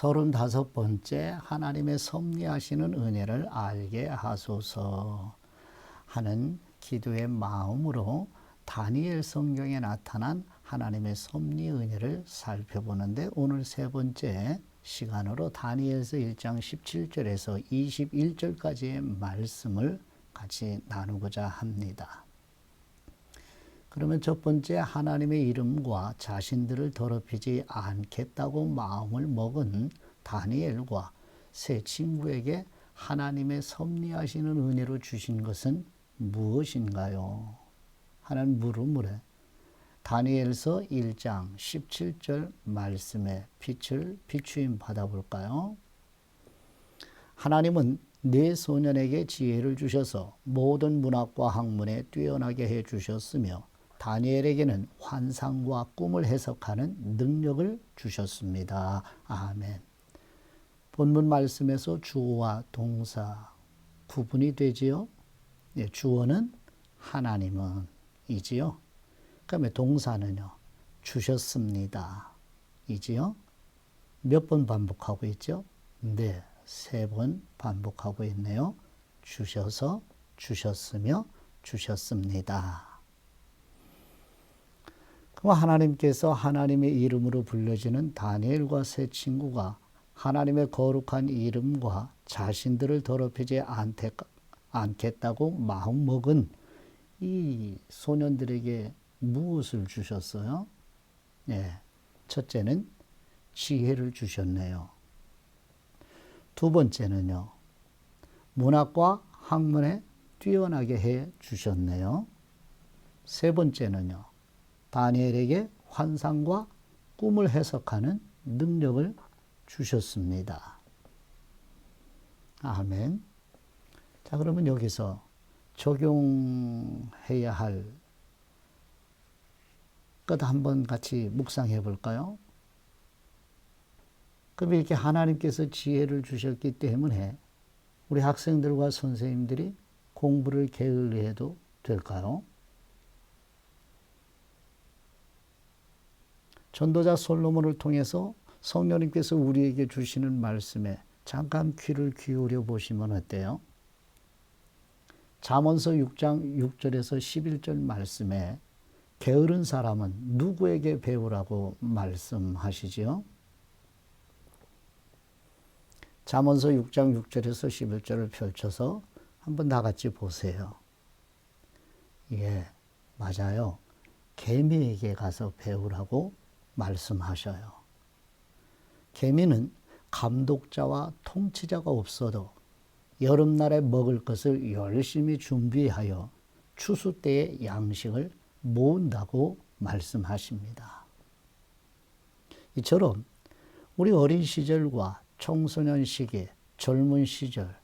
35번째 하나님의 섭리하시는 은혜를 알게 하소서 하는 기도의 마음으로 다니엘 성경에 나타난 하나님의 섭리 은혜를 살펴보는데, 오늘 세 번째 시간으로 다니엘서 1장 17절에서 21절까지의 말씀을 같이 나누고자 합니다. 그러면 첫 번째, 하나님의 이름과 자신들을 더럽히지 않겠다고 마음을 먹은 다니엘과 세 친구에게 하나님의 섭리하시는 은혜로 주신 것은 무엇인가요? 하는 물음으로 다니엘서 1장 17절 말씀에 빛을 비추임 받아볼까요? 하나님은 네 소년에게 지혜를 주셔서 모든 문학과 학문에 뛰어나게 해 주셨으며 다니엘에게는 환상과 꿈을 해석하는 능력을 주셨습니다. 아멘. 본문 말씀에서 주어와 동사 구분이 되지요. 네, 주어는 하나님은 이지요. 그다음에 동사는요, 주셨습니다 이지요. 몇 번 반복하고 있죠? 네, 3번 반복하고 있네요. 주셔서, 주셨으며, 주셨습니다. 그럼 하나님께서 하나님의 이름으로 불려지는 다니엘과 세 친구가 하나님의 거룩한 이름과 자신들을 더럽히지 않겠다고 마음먹은 이 소년들에게 무엇을 주셨어요? 네, 첫째는 지혜를 주셨네요. 두 번째는요, 문학과 학문에 뛰어나게 해 주셨네요. 세 번째는요, 다니엘에게 환상과 꿈을 해석하는 능력을 주셨습니다. 아멘. 자, 그러면 여기서 적용해야 할 것 한번 같이 묵상해 볼까요? 그럼 이렇게 하나님께서 지혜를 주셨기 때문에 우리 학생들과 선생님들이 공부를 게을리해도 될까요? 전도자 솔로몬을 통해서 성령님께서 우리에게 주시는 말씀에 잠깐 귀를 기울여 보시면 어때요? 잠언서 6장 6절에서 11절 말씀에 게으른 사람은 누구에게 배우라고 말씀하시지요? 잠언서 6장 6절에서 11절을 펼쳐서 한번 다 같이 보세요. 예, 맞아요. 개미에게 가서 배우라고 말씀하셔요. 개미는 감독자와 통치자가 없어도 여름날에 먹을 것을 열심히 준비하여 추수 때의 양식을 모은다고 말씀하십니다. 이처럼 우리 어린 시절과 청소년 시기, 젊은 시절,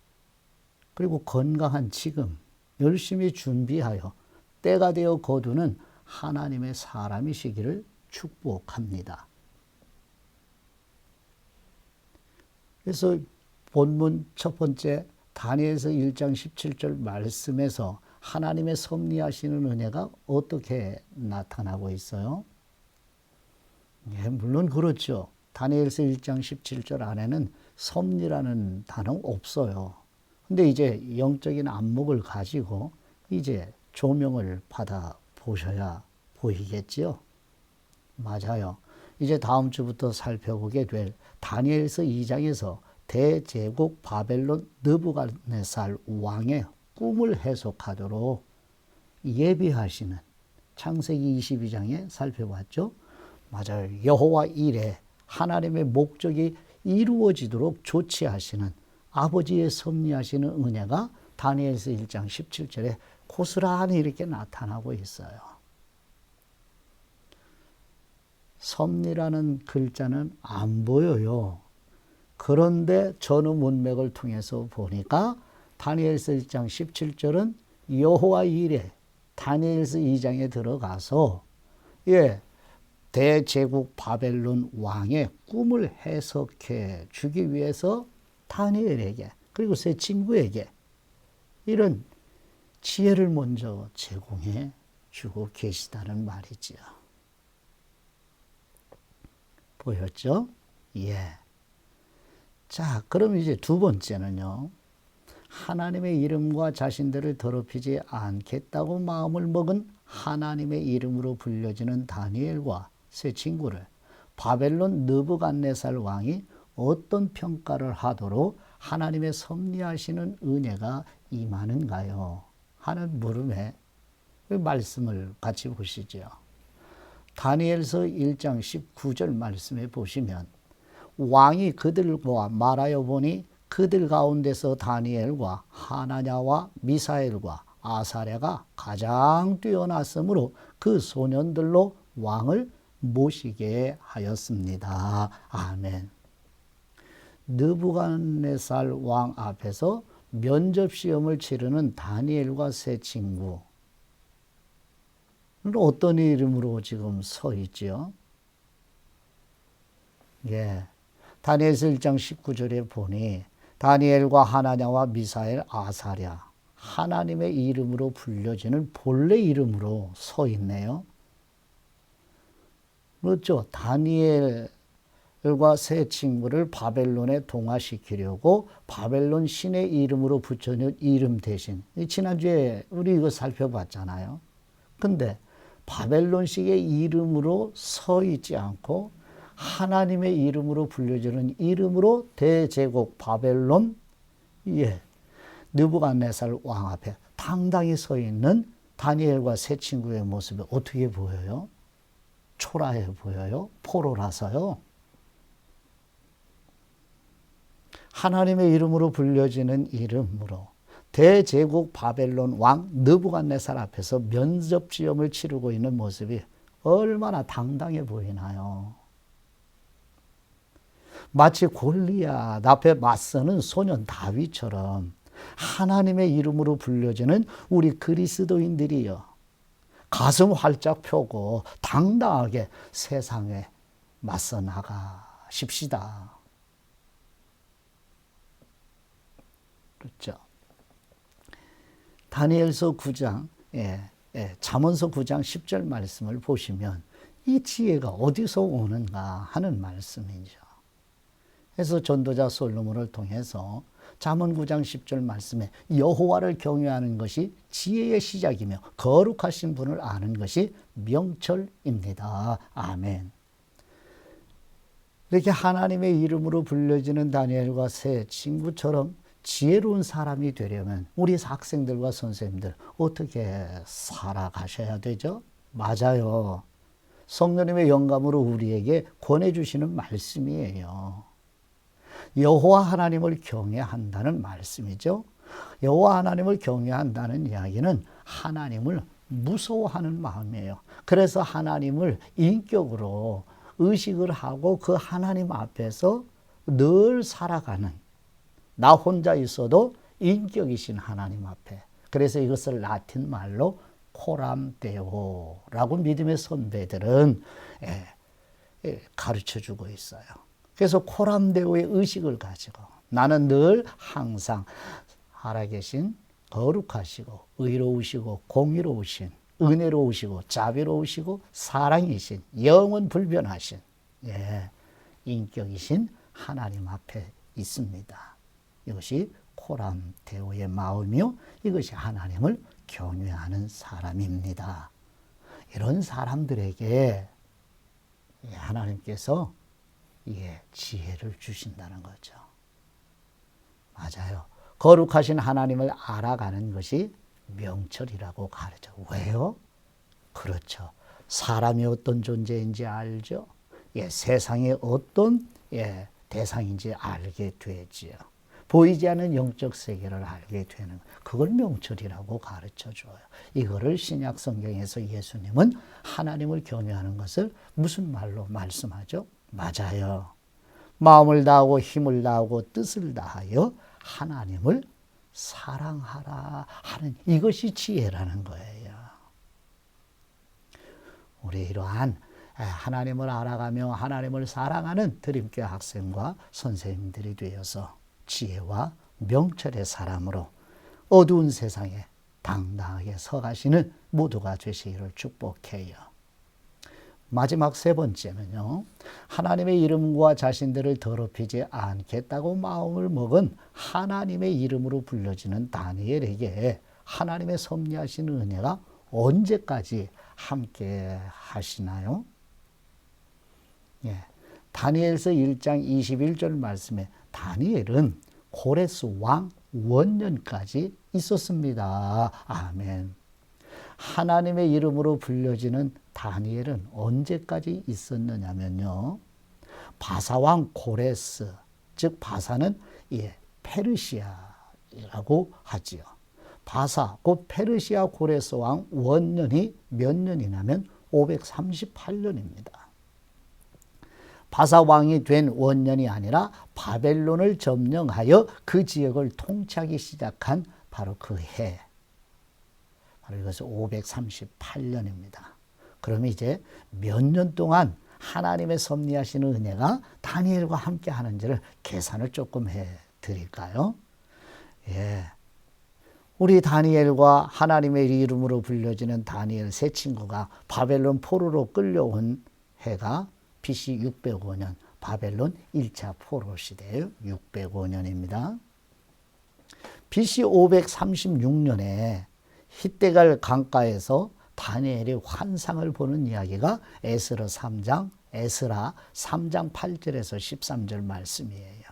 그리고 건강한 지금 열심히 준비하여 때가 되어 거두는 하나님의 사람이시기를 축복합니다. 그래서 본문 첫 번째 다니엘서 1장 17절 말씀에서 하나님의 섭리하시는 은혜가 어떻게 나타나고 있어요? 예, 물론 그렇죠. 다니엘서 1장 17절 안에는 섭리라는 단어 없어요. 근데 이제 영적인 안목을 가지고 이제 조명을 받아 보셔야 보이겠지요. 맞아요. 이제 다음 주부터 살펴보게 될 다니엘서 2장에서 대제국 바벨론 느부갓네살 왕의 꿈을 해석하도록 예비하시는 창세기 22장에 살펴봤죠. 맞아요. 여호와 일에 하나님의 목적이 이루어지도록 조치하시는 아버지의 섭리하시는 은혜가 다니엘서 1장 17절에 고스란히 이렇게 나타나고 있어요. 섭리라는 글자는 안 보여요. 그런데 전후 문맥을 통해서 보니까 다니엘서 1장 17절은 여호와 일에 다니엘서 2장에 들어가서 대제국 바벨론 왕의 꿈을 해석해 주기 위해서 다니엘에게 그리고 세 친구에게 이런 지혜를 먼저 제공해 주고 계시다는 말이지요. 보였죠? 예. 자, 그럼 이제 두 번째는요. 하나님의 이름과 자신들을 더럽히지 않겠다고 마음을 먹은 하나님의 이름으로 불려지는 다니엘과 세 친구를 바벨론 느부갓네살 왕이 어떤 평가를 하도록 하나님의 섭리하시는 은혜가 임하는가요? 하는 물음에 그 말씀을 같이 보시죠. 다니엘서 1장 19절 말씀에 보시면 왕이 그들과 말하여 보니 그들 가운데서 다니엘과 하나냐와 미사엘과 아사랴가 가장 뛰어났으므로 그 소년들로 왕을 모시게 하였습니다. 아멘. 느부갓네살 왕 앞에서 면접시험을 치르는 다니엘과 세 친구. 어떤 이름으로 지금 서 있죠? 예. 다니엘서 1장 19절에 보니 다니엘과 하나냐와 미사엘, 아사랴 하나님의 이름으로 불려지는 본래 이름으로 서 있네요. 그렇죠. 다니엘과 세 친구를 바벨론에 동화시키려고 바벨론 신의 이름으로 붙여놓은 이름 대신 지난주에 우리 이거 살펴봤잖아요. 근데 바벨론식의 이름으로 서 있지 않고 하나님의 이름으로 불려지는 이름으로 대제국 바벨론 느부갓네살 왕 앞에 당당히 서 있는 다니엘과 세 친구의 모습이 어떻게 보여요? 초라해 보여요? 포로라서요. 하나님의 이름으로 불려지는 이름으로 대제국 바벨론 왕 느부갓네살 앞에서 면접시험을 치르고 있는 모습이 얼마나 당당해 보이나요? 마치 골리앗 앞에 맞서는 소년 다윗처럼 하나님의 이름으로 불려지는 우리 그리스도인들이요. 가슴 활짝 펴고 당당하게 세상에 맞서 나가십시다. 그렇죠. 다니엘서 9장, 잠언서 9장 10절 말씀을 보시면 이 지혜가 어디서 오는가 하는 말씀이죠. 그래서 전도자 솔로몬을 통해서 잠언 9장 10절 말씀에 여호와를 경외하는 것이 지혜의 시작이며 거룩하신 분을 아는 것이 명철입니다. 아멘. 이렇게 하나님의 이름으로 불려지는 다니엘과 세 친구처럼 지혜로운 사람이 되려면 우리 학생들과 선생님들 어떻게 살아가셔야 되죠? 맞아요. 성령님의 영감으로 우리에게 권해주시는 말씀이에요. 여호와 하나님을 경외한다는 말씀이죠. 여호와 하나님을 경외한다는 이야기는 하나님을 무서워하는 마음이에요. 그래서 하나님을 인격으로 의식을 하고 그 하나님 앞에서 늘 살아가는, 나 혼자 있어도 인격이신 하나님 앞에. 그래서 이것을 라틴 말로 코람데오라고 믿음의 선배들은 가르쳐주고 있어요. 그래서 코람데오의 의식을 가지고 나는 늘 항상 살아계신 거룩하시고 의로우시고 공의로우신 은혜로우시고 자비로우시고 사랑이신 영원 불변하신 인격이신 하나님 앞에 있습니다. 이것이 코람데오의 마음이요, 이것이 하나님을 경외하는 사람입니다. 이런 사람들에게 하나님께서 지혜를 주신다는 거죠. 맞아요. 거룩하신 하나님을 알아가는 것이 명철이라고 가르쳐. 왜요? 그렇죠. 사람이 어떤 존재인지 알죠. 세상에 어떤 대상인지 알게 되지요. 보이지 않는 영적 세계를 알게 되는, 그걸 명철이라고 가르쳐줘요. 이거를 신약 성경에서 예수님은 하나님을 경외하는 것을 무슨 말로 말씀하죠? 맞아요. 마음을 다하고 힘을 다하고 뜻을 다하여 하나님을 사랑하라 하는, 이것이 지혜라는 거예요. 우리 이러한 하나님을 알아가며 하나님을 사랑하는 드림교회 학생과 선생님들이 되어서 지혜와 명철의 사람으로 어두운 세상에 당당하게 서가시는 모두가 되시기를 축복해요. 마지막 세 번째는요. 하나님의 이름과 자신들을 더럽히지 않겠다고 마음을 먹은 하나님의 이름으로 불려지는 다니엘에게 하나님의 섭리하신 은혜가 언제까지 함께 하시나요? 예. 다니엘서 1장 21절 말씀에 다니엘은 고레스 왕 원년까지 있었습니다. 아멘. 하나님의 이름으로 불려지는 다니엘은 언제까지 있었느냐면요. 바사왕 고레스, 즉 바사는 페르시아라고 하지요. 바사, 곧 페르시아 고레스 왕 원년이 몇 년이냐면 538년입니다. 바사 왕이 된 원년이 아니라 바벨론을 점령하여 그 지역을 통치하기 시작한 바로 그 해. 바로 이것은 538년입니다. 그러면 이제 몇 년 동안 하나님의 섭리하시는 은혜가 다니엘과 함께 하는지를 계산을 조금 해 드릴까요? 예. 우리 다니엘과 하나님의 이름으로 불려지는 다니엘 세 친구가 바벨론 포로로 끌려온 해가 BC 605년 바벨론 1차 포로 시대예요. 605년입니다. BC 536년에 hit데갈 강가에서 다니엘이 환상을 보는 이야기가 에스라 3장 8절에서 13절 말씀이에요.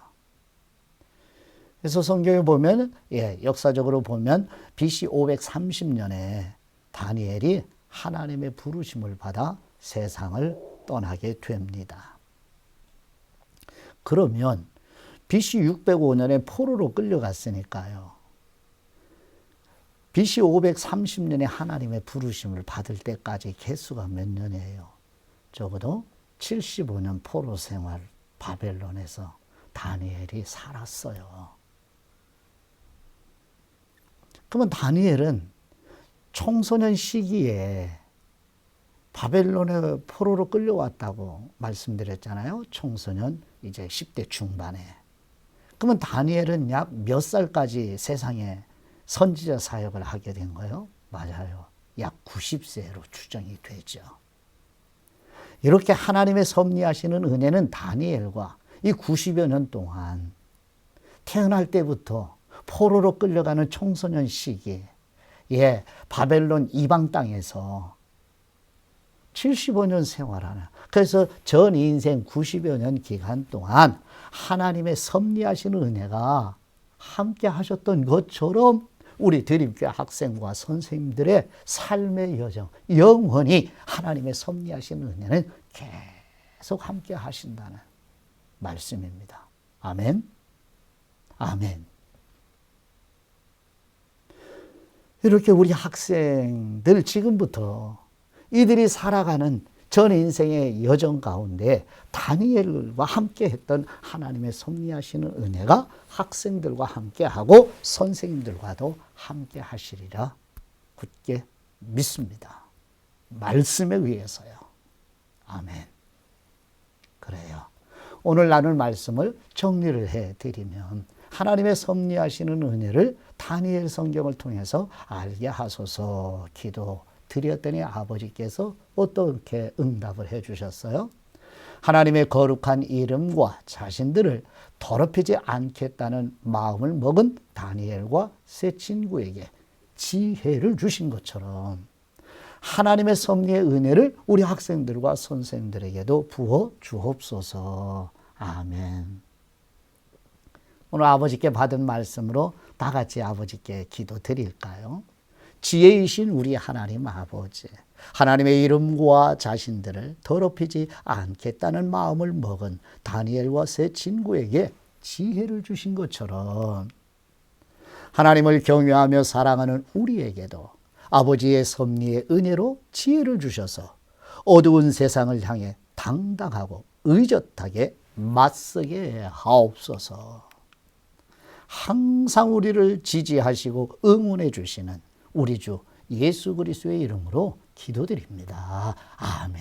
그래서 성경에 보면 역사적으로 보면 BC 530년에 다니엘이 하나님의 부르심을 받아 세상을 떠나게 됩니다. 그러면 BC 605년에 포로로 끌려갔으니까요. BC 530년에 하나님의 부르심을 받을 때까지 개수가 몇 년이에요? 적어도 75년 포로 생활 바벨론에서 다니엘이 살았어요. 그러면 다니엘은 청소년 시기에 바벨론에 포로로 끌려왔다고 말씀드렸잖아요. 청소년 이제 10대 중반에. 그러면 다니엘은 약 몇 살까지 세상에 선지자 사역을 하게 된 거예요? 맞아요. 약 90세로 추정이 되죠. 이렇게 하나님의 섭리하시는 은혜는 다니엘과 이 90여 년 동안 태어날 때부터 포로로 끌려가는 청소년 시기, 바벨론 이방 땅에서 75년 생활하는, 그래서 전 인생 90여 년 기간 동안 하나님의 섭리하시는 은혜가 함께 하셨던 것처럼 우리 드림교회 학생과 선생님들의 삶의 여정, 영원히 하나님의 섭리하시는 은혜는 계속 함께 하신다는 말씀입니다. 아멘. 아멘. 이렇게 우리 학생들 지금부터 이들이 살아가는 전 인생의 여정 가운데 다니엘과 함께 했던 하나님의 섭리하시는 은혜가 학생들과 함께하고 선생님들과도 함께 하시리라 굳게 믿습니다. 말씀에 의해서요. 아멘. 그래요. 오늘 나눌 말씀을 정리를 해드리면 하나님의 섭리하시는 은혜를 다니엘 성경을 통해서 알게 하소서 기도 드렸더니 아버지께서 어떻게 응답을 해 주셨어요? 하나님의 거룩한 이름과 자신들을 더럽히지 않겠다는 마음을 먹은 다니엘과 세 친구에게 지혜를 주신 것처럼 하나님의 섭리의 은혜를 우리 학생들과 선생님들에게도 부어 주옵소서. 아멘. 오늘 아버지께 받은 말씀으로 다 같이 아버지께 기도 드릴까요? 지혜이신 우리 하나님 아버지, 하나님의 이름과 자신들을 더럽히지 않겠다는 마음을 먹은 다니엘과 세 친구에게 지혜를 주신 것처럼 하나님을 경외하며 사랑하는 우리에게도 아버지의 섭리의 은혜로 지혜를 주셔서 어두운 세상을 향해 당당하고 의젓하게 맞서게 하옵소서. 항상 우리를 지지하시고 응원해 주시는 우리 주 예수 그리스도의 이름으로 기도드립니다. 아멘.